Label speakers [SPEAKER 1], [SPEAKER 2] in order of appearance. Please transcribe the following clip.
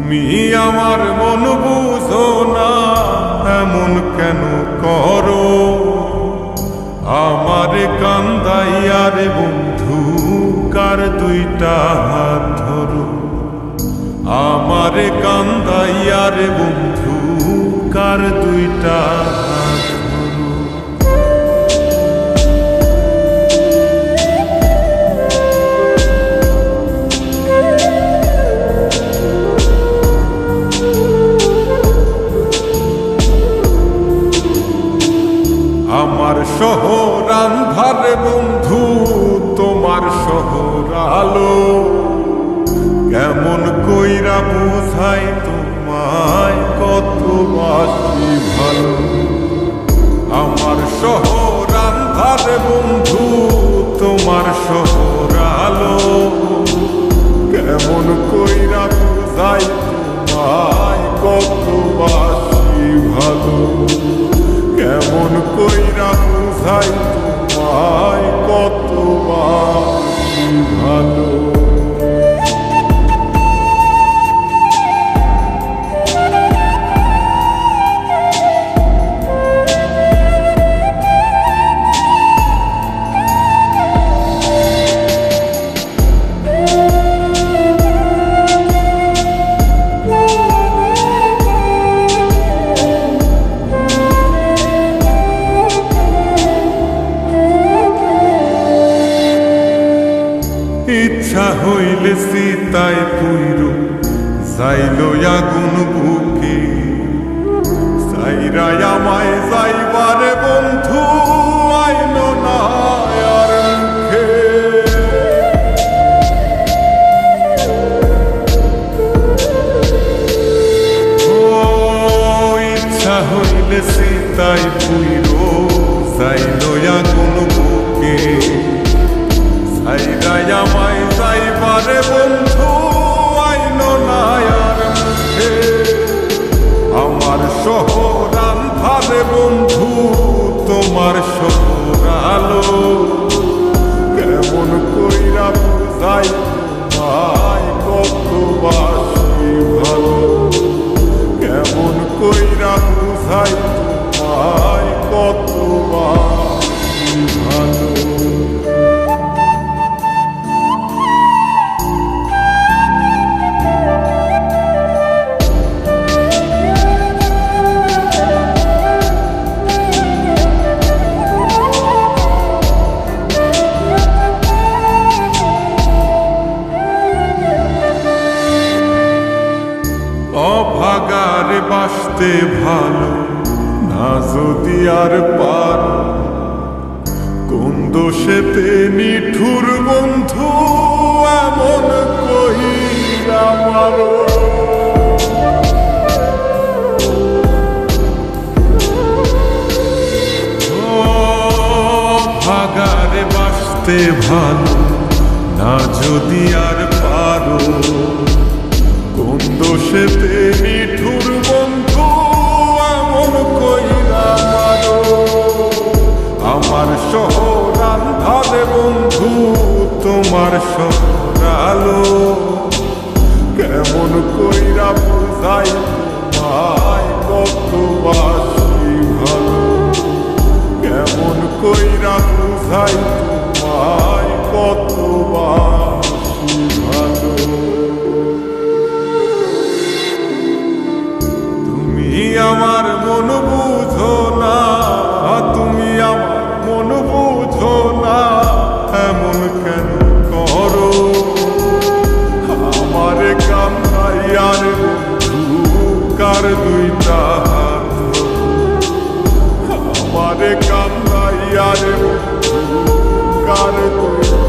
[SPEAKER 1] তুমি আমার মন বুঝো না, এমন কেন করো? আমারে কান্দাইয়া রে বন্ধু, কার দুইটা হাত ধরো। আমারে কান্দাইয়া রে বন্ধু, কার দুইটা হাত ধরো। আমার শহর আন্ধার বন্ধু, তোমার শহর আলো। কেমন কইরা বুঝাই তোমায়, কত বাসি ভালো। আমার শহর আন্ধার বন্ধু, তোমার শহর আলো। কেমন কইরা বুঝাই তোমায়, কত বাসি ভালো। কেমন কইরা বুঝাই তোমায়, কত বাসি ভালো। ইচ্ছা হইলে সীতায় পুইর যাইল আগুন বুকে। সাইরাই আমায় যাইবারে বন্ধু, আইল না আর মুখে। ও ইচ্ছা হইলে সীতায় পুইর যাইল আগুন বুকে। সাইরাই আমায় যাইবারে বন্ধু, আইল না আর মুখে। আমার শহর আন্ধারে বন্ধু, তোমার শহর আলো। কেমন কইরা বুঝাই তোমায়, কত বাসি ভালো। কেমন কইরা বুঝাই তোমায়, কত বাসি ভালো। অভাগারে বাসতে ভালো না যদি আর পার। কোন দোষেতে নিঠুর বন্ধু, এমন কইরা মারো। অভাগারে বাসতে ভালো না যদি আর পারো। কোন দোষেতে নিঠুর বন্ধু, এমন কইরা মারো। আমার শহর আন্ধারে বন্ধু, তোমার শহর আলো। কেমন কইরা বুঝাই তোমায়, কত বাসি ভালো। কেমন কইরা বুঝাই তোমায়, কত বাসি ভালো। আমার মন বুঝো না, তুমি আমার মন বুঝো না, এমন কেন করো? আমারে কান্দাইয়া রে বন্ধু, কার দুইটা হাত ধরো। আমারে কান্দাইয়া রে বন্ধু, কার দুইটা